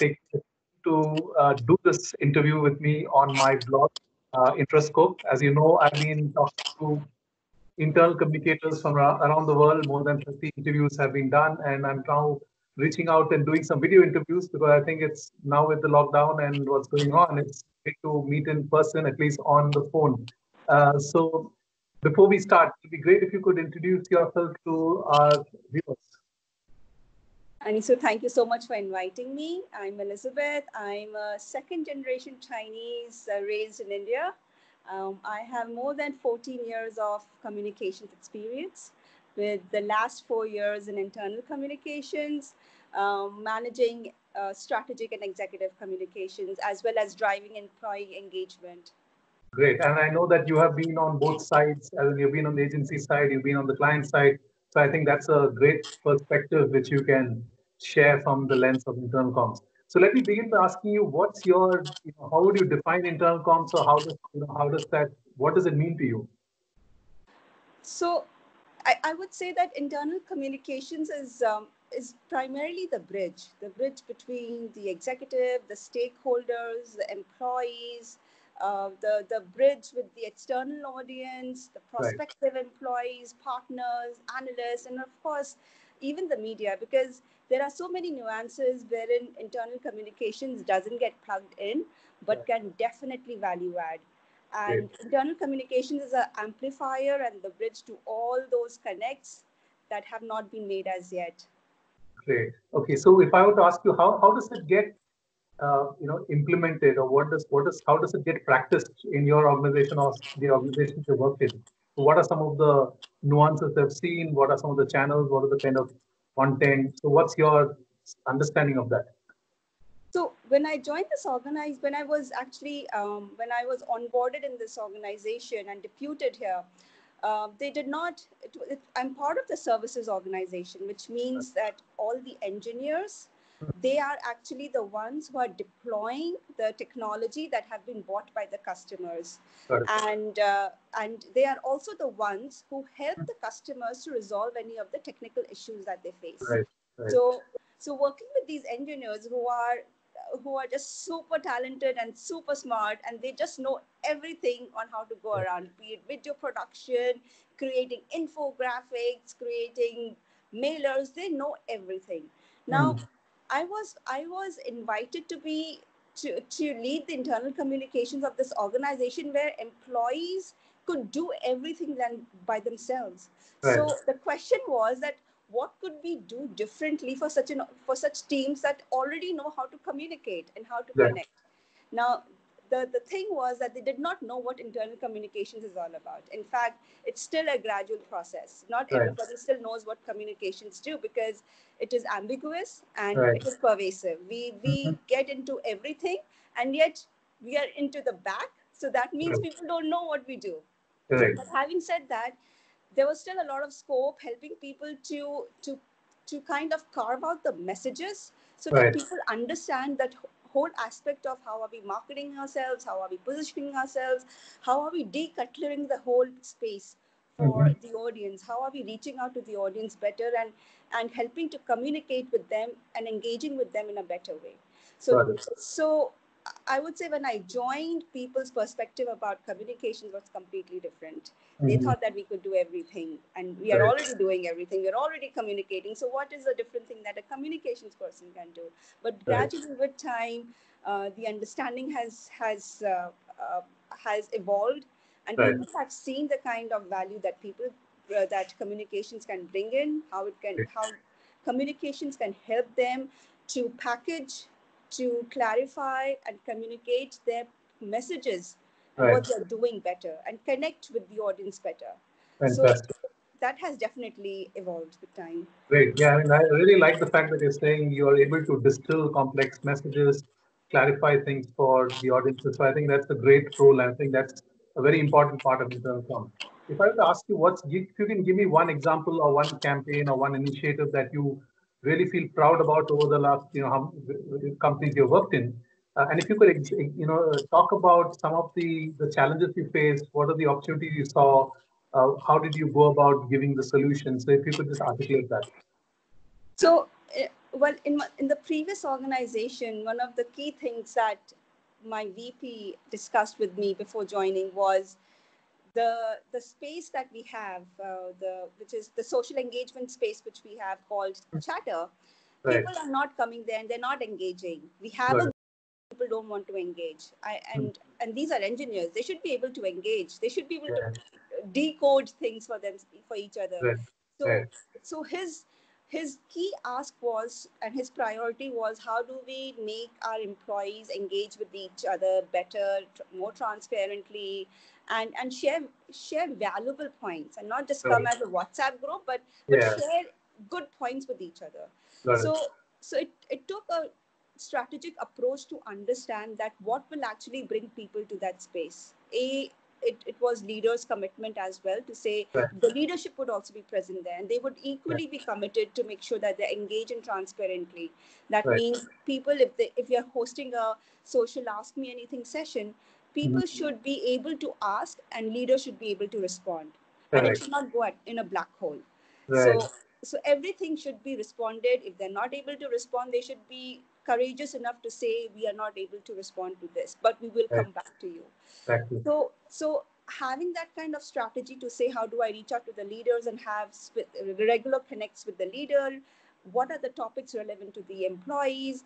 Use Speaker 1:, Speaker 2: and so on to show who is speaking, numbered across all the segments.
Speaker 1: taking to do this interview with me on my blog, Introscope. As you know, I've been talking to internal communicators from around the world. More than 50 interviews have been done, and I'm now reaching out and doing some video interviews because I think it's now with the lockdown and what's going on, it's great to meet in person, at least on the phone. So before we start, it'd be great if you could introduce yourself to our viewers.
Speaker 2: And so thank you so much for inviting me. I'm Elizabeth. I'm a second generation Chinese raised in India. I have more than 14 years of communications experience, with the last 4 years in internal communications, managing strategic and executive communications, as well as driving employee engagement.
Speaker 1: Great. And I know that you have been on both sides. As in you've been on the agency side, you've been on the client side. So I think that's a great perspective which you can share from the lens of internal comms. So let me begin by asking you, what's your, how would you define internal comms, or how does that, what does it mean to you?
Speaker 2: So I would say that internal communications is primarily the bridge between the executive, the stakeholders, the employees, the bridge with the external audience, the prospective employees, partners, analysts, and of course, even the media, because there are so many nuances wherein internal communications doesn't get plugged in, but can definitely value add. And internal communications is an amplifier and the bridge to all those connects that have not been made as yet.
Speaker 1: Great. Okay. So if I were to ask you, how does it get implemented, or how does it get practiced in your organization or the organizations you work in? So what are some of the nuances they've seen? What are some of the channels? What are the kind of content? So what's your understanding of that?
Speaker 2: So when I joined this organization, when I was onboarded in this organization and deputed here, they did not, I'm part of the services organization, which means that all the engineers, they are actually the ones who are deploying the technology that have been bought by the customers. And they are also the ones who help the customers to resolve any of the technical issues that they face. So working with these engineers who are just super talented and super smart, and they just know everything on how to go around, be it video production, creating infographics, creating mailers, they know everything. Now, I was invited to lead the internal communications of this organization where employees could do everything by themselves. So the question was that, what could we do differently for such teams that already know how to communicate and how to connect? Now, the thing was that they did not know what internal communications is all about. In fact, it's still a gradual process. Not everybody still knows what communications do, because it is ambiguous and it is pervasive. We get into everything, and yet we are into the back. So that means people don't know what we do. But having said that, there was still a lot of scope helping people to kind of carve out the messages so that people understand that whole aspect of how are we marketing ourselves, how are we positioning ourselves, how are we decluttering the whole space for the audience, how are we reaching out to the audience better and helping to communicate with them and engaging with them in a better way. So I would say when I joined, people's perspective about communications was completely different. They thought that we could do everything, and we are already doing everything. We're already communicating. So what is the different thing that a communications person can do? But gradually with time, the understanding has evolved, and people have seen the kind of value that that communications can bring in, how communications can help them to package, to clarify and communicate their messages and what they're doing better and connect with the audience better.
Speaker 1: Fantastic.
Speaker 2: So that has definitely evolved with time.
Speaker 1: Great. Yeah, I mean, I really like the fact that you're saying you are able to distill complex messages, clarify things for the audiences. So I think that's a great role. And I think that's a very important part of internal comms. If I were to ask you, if you can give me one example or one campaign or one initiative that you really feel proud about over the last, companies you worked in, and if you could, talk about some of the challenges you faced, what are the opportunities you saw, how did you go about giving the solution? So if you could just articulate that.
Speaker 2: So Well, in the previous organization, one of the key things that my VP discussed with me before joining was the space that we have, the which is the social engagement space which we have called Chatter.
Speaker 1: Right.
Speaker 2: People are not coming there and they're not engaging. We have
Speaker 1: Got
Speaker 2: a
Speaker 1: it.
Speaker 2: people don't want to engage.
Speaker 1: Mm.
Speaker 2: And these are engineers. They should be able to engage. They should be able to
Speaker 1: Yeah.
Speaker 2: decode things for them for each other.
Speaker 1: Right. Right.
Speaker 2: So so his key ask was, and his priority was, how do we make our employees engage with each other better, more transparently, and share valuable points, and not just
Speaker 1: Got
Speaker 2: come
Speaker 1: it.
Speaker 2: as a WhatsApp group, but
Speaker 1: Yeah.
Speaker 2: share good points with each other.
Speaker 1: Got it.
Speaker 2: So it took a strategic approach to understand that what will actually bring people to that space. It was leaders' commitment as well to say
Speaker 1: Right.
Speaker 2: the leadership would also be present there and they would
Speaker 1: Right.
Speaker 2: equally be committed to make sure that they engage in transparently. That
Speaker 1: Right.
Speaker 2: means people, if you're hosting a social ask me anything session,
Speaker 1: Mhm.
Speaker 2: people should be able to ask and leaders should be able to respond, and it
Speaker 1: Correct.
Speaker 2: should not go in a black hole.
Speaker 1: Right.
Speaker 2: So everything should be responded. If they're not able to respond, they should be courageous enough to say we are not able to respond to this, but we will
Speaker 1: Right.
Speaker 2: come back to you.
Speaker 1: Exactly.
Speaker 2: So having that kind of strategy to say how do I reach out to the leaders and have regular connects with the leader, what are the topics relevant to the employees,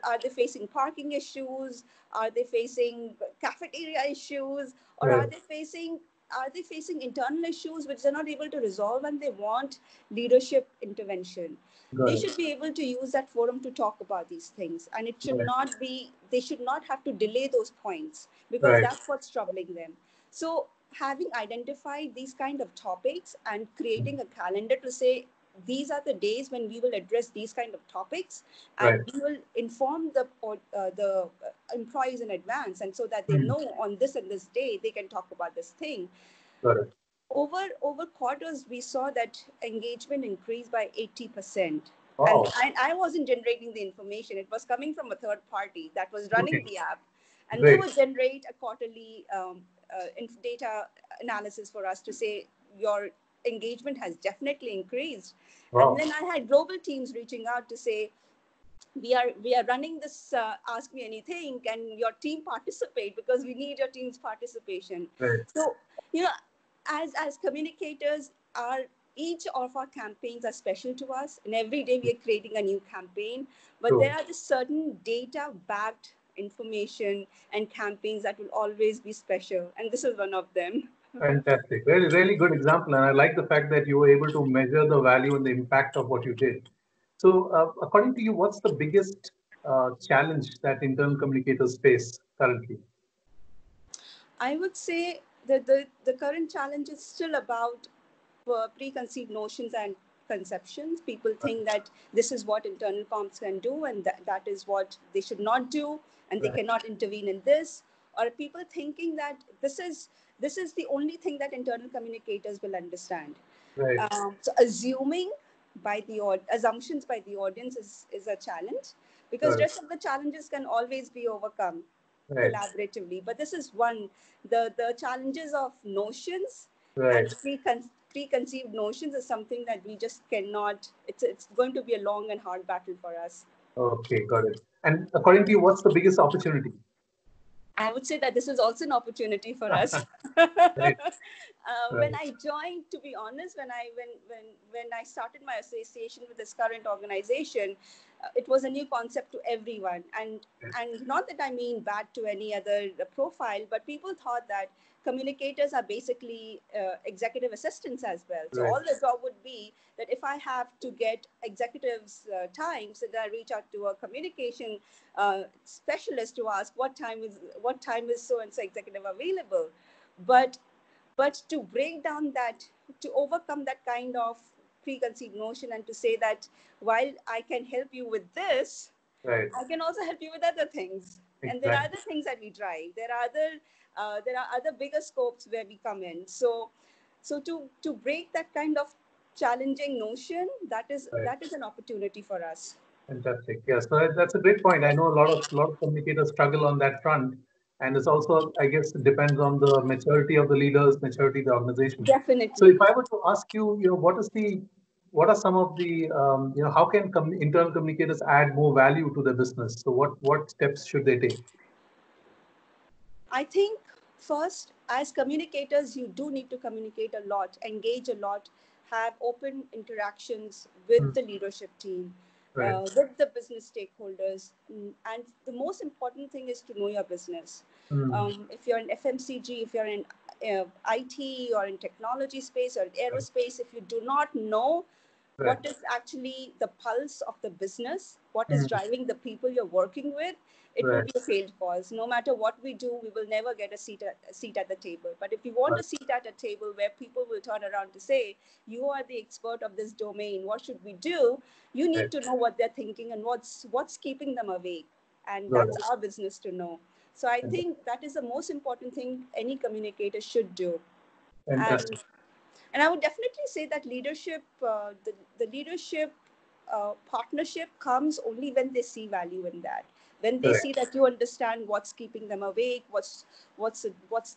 Speaker 2: are they facing parking issues, are they facing cafeteria issues, or
Speaker 1: Right.
Speaker 2: are they facing internal issues which they're not able to resolve and they want leadership intervention.
Speaker 1: Got
Speaker 2: They
Speaker 1: it.
Speaker 2: should be able to use that forum to talk about these things, and it should
Speaker 1: Right.
Speaker 2: not be they should not have to delay those points because
Speaker 1: Right.
Speaker 2: that's what's troubling them. So having identified these kind of topics and creating a calendar to say these are the days when we will address these kind of topics,
Speaker 1: Right.
Speaker 2: and we will inform the employees in advance, and so that they
Speaker 1: Mm.
Speaker 2: know on this and this day they can talk about this thing.
Speaker 1: Got it.
Speaker 2: Over quarters we saw that engagement increased by 80%. and
Speaker 1: Wow.
Speaker 2: I wasn't generating the information, it was coming from a third party that was running
Speaker 1: Okay.
Speaker 2: the app, and they
Speaker 1: Great.
Speaker 2: would generate a quarterly data analysis for us to say your engagement has definitely increased. And
Speaker 1: Wow.
Speaker 2: then I had global teams reaching out to say we are running this ask me anything, can your team participate, because we need your team's participation.
Speaker 1: Right.
Speaker 2: So you know, as communicators, our each of our campaigns are special to us, and every day we are creating a new campaign, but
Speaker 1: True.
Speaker 2: there are the certain data backed information and campaigns that will always be special, and this is one of them.
Speaker 1: Fantastic. Really, really good example. And I like the fact that you were able to measure the value and the impact of what you did. So, according to you, what's the biggest challenge that internal communicators face currently?
Speaker 2: I would say that the current challenge is still about preconceived notions and conceptions. People think that this is what internal comms can do, and that is what they should not do, and they
Speaker 1: Right.
Speaker 2: cannot intervene in this. Or people thinking that this is the only thing that internal communicators will understand.
Speaker 1: Right.
Speaker 2: So assuming assumptions by the audience is a challenge, because
Speaker 1: Got it.
Speaker 2: rest of the challenges can always be overcome
Speaker 1: Right.
Speaker 2: collaboratively. But this is one, the challenges of notions and
Speaker 1: Right.
Speaker 2: preconceived notions is something that we just cannot. It's going to be a long and hard battle for us.
Speaker 1: Okay. Got it. And according to you, what's the biggest opportunity?
Speaker 2: I would say that this is also an opportunity for us.
Speaker 1: Right.
Speaker 2: When
Speaker 1: Right.
Speaker 2: I joined, to be honest, when I started my association with this current organization, it was a new concept to everyone, and not that I mean bad to any other profile, but people thought that communicators are basically executive assistants as well. So
Speaker 1: Right.
Speaker 2: all the job would be that if I have to get executives time, so that I reach out to a communication specialist to ask what time is so and so executive available. But but to break down that, to overcome that kind of preconceived notion, and to say that while I can help you with this,
Speaker 1: Right.
Speaker 2: I can also help you with other things. And there are
Speaker 1: Exactly.
Speaker 2: other things that we drive. There are other bigger scopes where we come in. So to break that kind of challenging notion, that is
Speaker 1: Right.
Speaker 2: that is an opportunity for us.
Speaker 1: Fantastic. Yes, so that's a great point. I know a lot of communicators struggle on that front, and it's also, I guess, it depends on the maturity of the leaders, maturity of the organization. So, if
Speaker 2: Definitely.
Speaker 1: I were to ask you, what is the what are some of the, how can internal communicators add more value to the business? So what steps should they take?
Speaker 2: I think first, as communicators, you do need to communicate a lot, engage a lot, have open interactions with
Speaker 1: Mm,
Speaker 2: the leadership team,
Speaker 1: right.
Speaker 2: with the business stakeholders. And the most important thing is to know your business.
Speaker 1: Mm,
Speaker 2: If you're in FMCG, if you're in IT or in technology space or
Speaker 1: right.
Speaker 2: aerospace, if you do not know
Speaker 1: Right.
Speaker 2: what is actually the pulse of the business, what is
Speaker 1: Mm,
Speaker 2: driving the people you're working with, it will
Speaker 1: right.
Speaker 2: be a failed cause. No matter what we do, we will never get a seat at the table. But if you want
Speaker 1: Right.
Speaker 2: a seat at a table where people will turn around to say, you are the expert of this domain, what should we do? You
Speaker 1: Right.
Speaker 2: need to know what they're thinking and what's keeping them awake. And
Speaker 1: Got
Speaker 2: that's
Speaker 1: it.
Speaker 2: our business to know. So I
Speaker 1: Fantastic.
Speaker 2: think that is the most important thing any communicator should do.
Speaker 1: Fantastic.
Speaker 2: And I would definitely say that the leadership partnership comes only when they see value in that. When they
Speaker 1: Correct.
Speaker 2: see that you understand what's keeping them awake, what's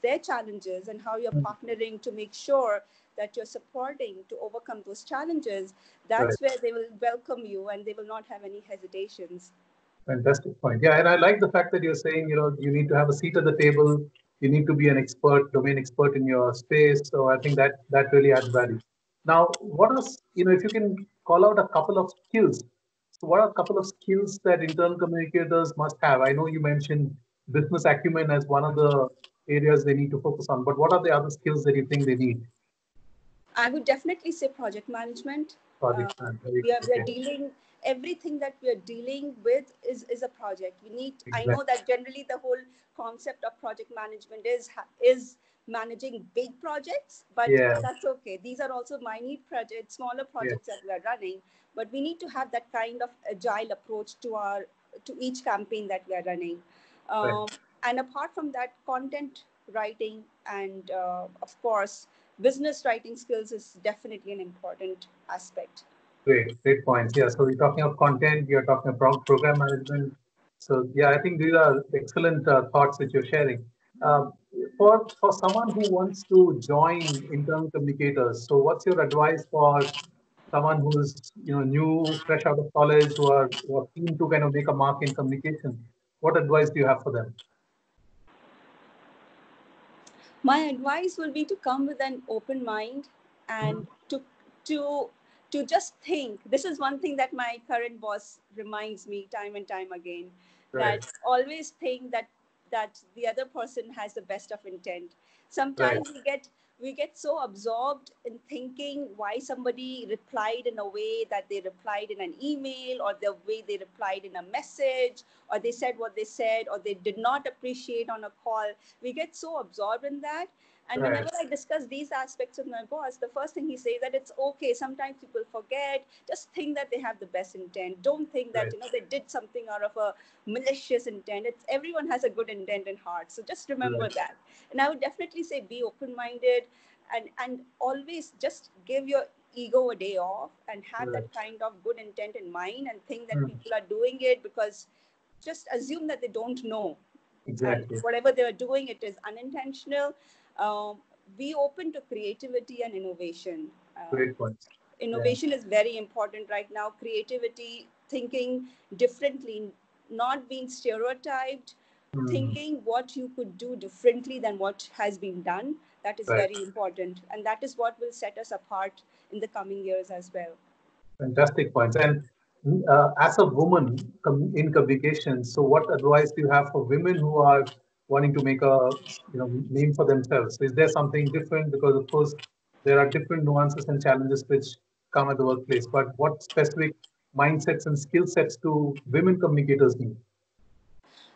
Speaker 2: their challenges, and how you're
Speaker 1: Mm,
Speaker 2: partnering to make sure that you're supporting to overcome those challenges.
Speaker 1: right.
Speaker 2: That's where they will welcome you, and they will not have any hesitations.
Speaker 1: Fantastic point. Yeah, and I like the fact that you're saying, you need to have a seat at the table. You need to be an expert, domain expert in your space. So I think that really adds value. Now, if you can call out a couple of skills. So what are a couple of skills that internal communicators must have? I know you mentioned business acumen as one of the areas they need to focus on, but what are the other skills that you think they need?
Speaker 2: I would definitely say project management. Uh,
Speaker 1: Project plan. Very
Speaker 2: we are
Speaker 1: good.
Speaker 2: dealing everything that we are dealing with is a project. We need. I
Speaker 1: Exactly.
Speaker 2: know that generally the whole concept of project management is managing big projects, but
Speaker 1: Yeah.
Speaker 2: that's okay. These are also minute projects, smaller
Speaker 1: Yeah.
Speaker 2: projects that we are running. But we need to have that kind of agile approach to each campaign that we are running.
Speaker 1: Right.
Speaker 2: Um, and apart from that, content writing and of course business writing skills is definitely an important aspect.
Speaker 1: Great points. Yeah, so we're talking of content, you're talking about program management. So yeah, I think these are excellent thoughts that you're sharing. Um, for someone who wants to join internal communicators, so what's your advice for someone who's new, fresh out of college, who are keen to kind of make a mark in communication? What advice do you have for them?
Speaker 2: My advice will be to come with an open mind
Speaker 1: Mhm.
Speaker 2: and to to just think. This is one thing that my current boss reminds me time and time again,
Speaker 1: Right,
Speaker 2: that always think that the other person has the best of intent.
Speaker 1: right,
Speaker 2: Sometimes we get so absorbed in thinking why somebody replied in a way that they replied in an email, or the way they replied in a message, or they said what they said, or they did not appreciate on a call. We get so absorbed in that. And
Speaker 1: right,
Speaker 2: whenever I discuss these aspects with my boss, the first thing he says that it's okay. Sometimes people forget. Just think that they have the best intent. Don't think that
Speaker 1: right,
Speaker 2: they did something out of a malicious intent. It's everyone has a good intent in heart. So just remember
Speaker 1: right,
Speaker 2: that. And I would definitely say be open-minded, and always just give your ego a day off and have
Speaker 1: right.
Speaker 2: that kind of good intent in mind, and think that
Speaker 1: Hmm,
Speaker 2: people are doing it because just assume that they don't know, and
Speaker 1: exactly.
Speaker 2: whatever they are doing, it is unintentional. um, be open to creativity and innovation.
Speaker 1: Great points. Yeah.
Speaker 2: Innovation is very important right now. Creativity, thinking differently, not being stereotyped,
Speaker 1: Hmm,
Speaker 2: thinking what you could do differently than what has been done, that is
Speaker 1: right.
Speaker 2: very important, and that is what will set us apart in the coming years as well.
Speaker 1: Fantastic points. And as a woman in communication, so what advice do you have for women who are wanting to make a name for themselves? Is there something different? Because of course there are different nuances and challenges which come at the workplace. But what specific mindsets and skill sets do women communicators need?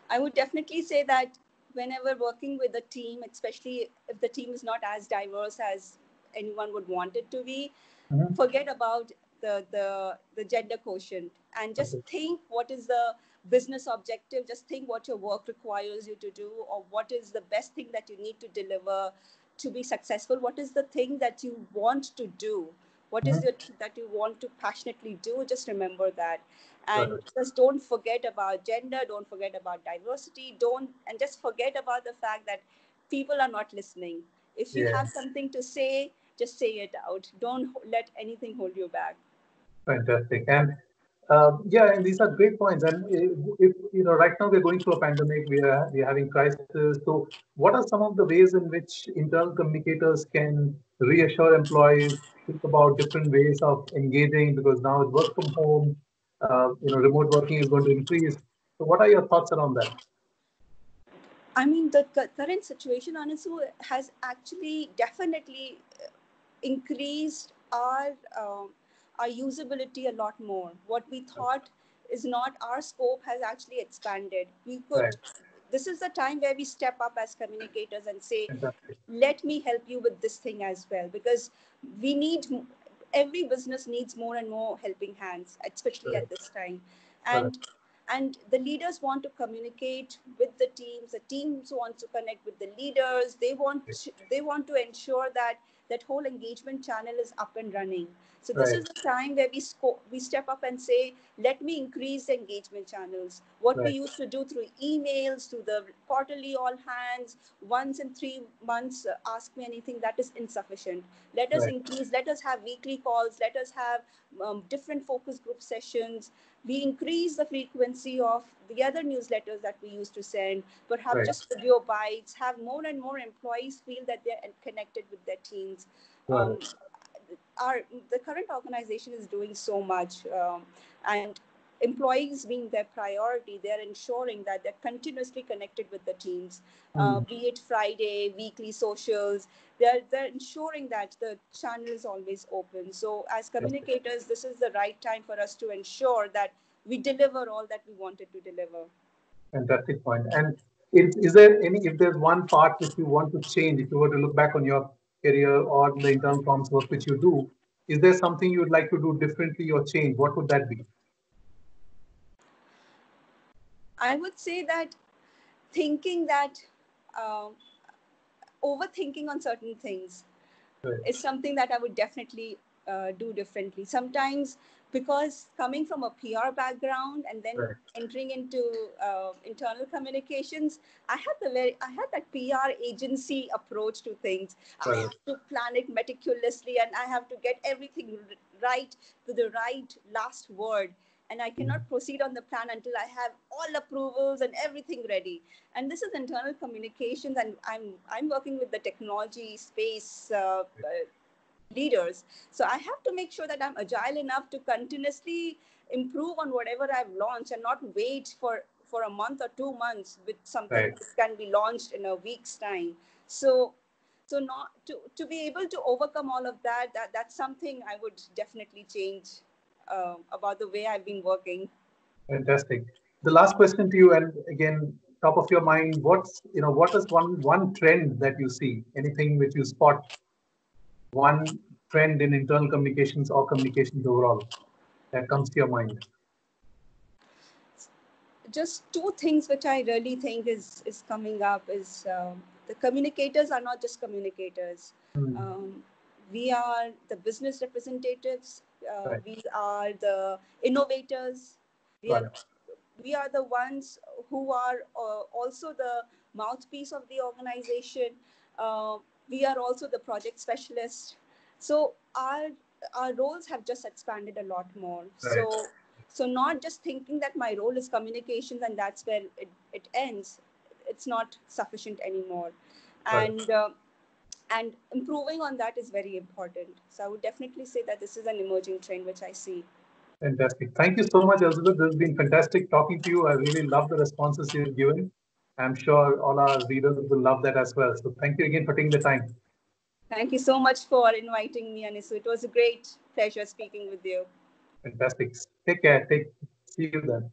Speaker 2: I would definitely say that whenever working with a team, especially if the team is not as diverse as anyone would want it to be,
Speaker 1: Mhm.
Speaker 2: forget about the gender quotient and just
Speaker 1: Okay.
Speaker 2: think what is the business objective. Just think what your work requires you to do, or what is the best thing that you need to deliver to be successful. What is the thing that you want to do? What is
Speaker 1: Mhm.
Speaker 2: it that you want to passionately do? Just remember that.
Speaker 1: Got
Speaker 2: And
Speaker 1: it.
Speaker 2: just don't forget about gender, don't forget about diversity, don't and just forget about the fact that people are not listening. If you
Speaker 1: Yeah.
Speaker 2: have something to say, just say it out. Don't let anything hold you back.
Speaker 1: Fantastic. And yeah, and these are great points. And if you know, right now we're going through a pandemic, we're having crisis. So, what are some of the ways in which internal communicators can reassure employees, think about different ways of engaging? Because now with work from home, remote working is going to increase. So, what are your thoughts around that?
Speaker 2: I mean, the current situation, Anisu, has actually definitely increased our usability a lot more. What we thought is not our scope has actually expanded. We
Speaker 1: Right.
Speaker 2: could. This is the time where we step up as communicators and say,
Speaker 1: Fantastic.
Speaker 2: "Let me help you with this thing as well," because we need every business needs more and more helping hands, especially
Speaker 1: Right.
Speaker 2: at this time,
Speaker 1: Right.
Speaker 2: and the leaders want to communicate with the teams want to connect with the leaders. They want to ensure that that whole engagement channel is up and running. So this
Speaker 1: Right.
Speaker 2: is the time where we step up and say, let me increase the engagement channels. What we
Speaker 1: Right.
Speaker 2: used to do through emails, through the quarterly all hands, once in 3 months, ask me anything, that is insufficient. Let us
Speaker 1: Right.
Speaker 2: increase, let us have weekly calls, let us have different focus group sessions. We increase the frequency of the other newsletters that we used to send, perhaps
Speaker 1: Right.
Speaker 2: just video bites, have more and more employees feel that they're connected with their teams.
Speaker 1: Got it.
Speaker 2: um, our The current organization is doing so much, and employees being their priority, they're ensuring that they're continuously connected with the teams,
Speaker 1: Hmm.
Speaker 2: be it Friday, weekly socials. They're ensuring that the channel is always open. So as
Speaker 1: Fantastic.
Speaker 2: communicators, this is the right time for us to ensure that we deliver all that we wanted to deliver.
Speaker 1: Fantastic point. And is there any, if there's one part which you want to change, if you were to look back on your career or the internal comms work which you do, is there something you would like to do differently or change? What would that be?
Speaker 2: I would say that thinking that uh, overthinking on certain things
Speaker 1: Right.
Speaker 2: is something that I would definitely do differently. Sometimes, because coming from a PR background and then
Speaker 1: Right.
Speaker 2: entering into internal communications, I had that PR agency approach to things. I
Speaker 1: Got it.
Speaker 2: have to plan it meticulously, and I have to get everything right to the right last word. And I
Speaker 1: Mm.
Speaker 2: cannot proceed on the plan until I have all approvals and everything ready. And this is internal communications, and I'm working with the technology space leaders. So I have to make sure that I'm agile enough to continuously improve on whatever I've launched and not wait for a month or 2 months with something
Speaker 1: Right.
Speaker 2: that can be launched in a week's time. So not to be able to overcome all of that's something I would definitely change about the way I've been working.
Speaker 1: Fantastic. The last question to you, and again, top of your mind, what is one trend that you see? Anything which you spot, one trend in internal communications or communications overall that comes to your mind?
Speaker 2: Just two things which I really think is coming up is the communicators are not just communicators.
Speaker 1: Hmm.
Speaker 2: Um, we are the business representatives.
Speaker 1: Right.
Speaker 2: We are the innovators. We
Speaker 1: Got
Speaker 2: are
Speaker 1: it.
Speaker 2: we are the ones who are also the mouthpiece of the organization. Uh, we are also the project specialists. So our roles have just expanded a lot more.
Speaker 1: Right.
Speaker 2: So not just thinking that my role is communications and that's where it ends. It's not sufficient anymore,
Speaker 1: Got it.
Speaker 2: and improving on that is very important. So I would definitely say that this is an emerging trend which I see.
Speaker 1: Fantastic. Thank you so much, Elizabeth. This has been fantastic talking to you. I really love the responses you've given. I'm sure all our readers will love that as well. So thank you again for taking the time.
Speaker 2: Thank you so much for inviting me, Anisu. It was a great pleasure speaking with you.
Speaker 1: Fantastic. Take care. See you then.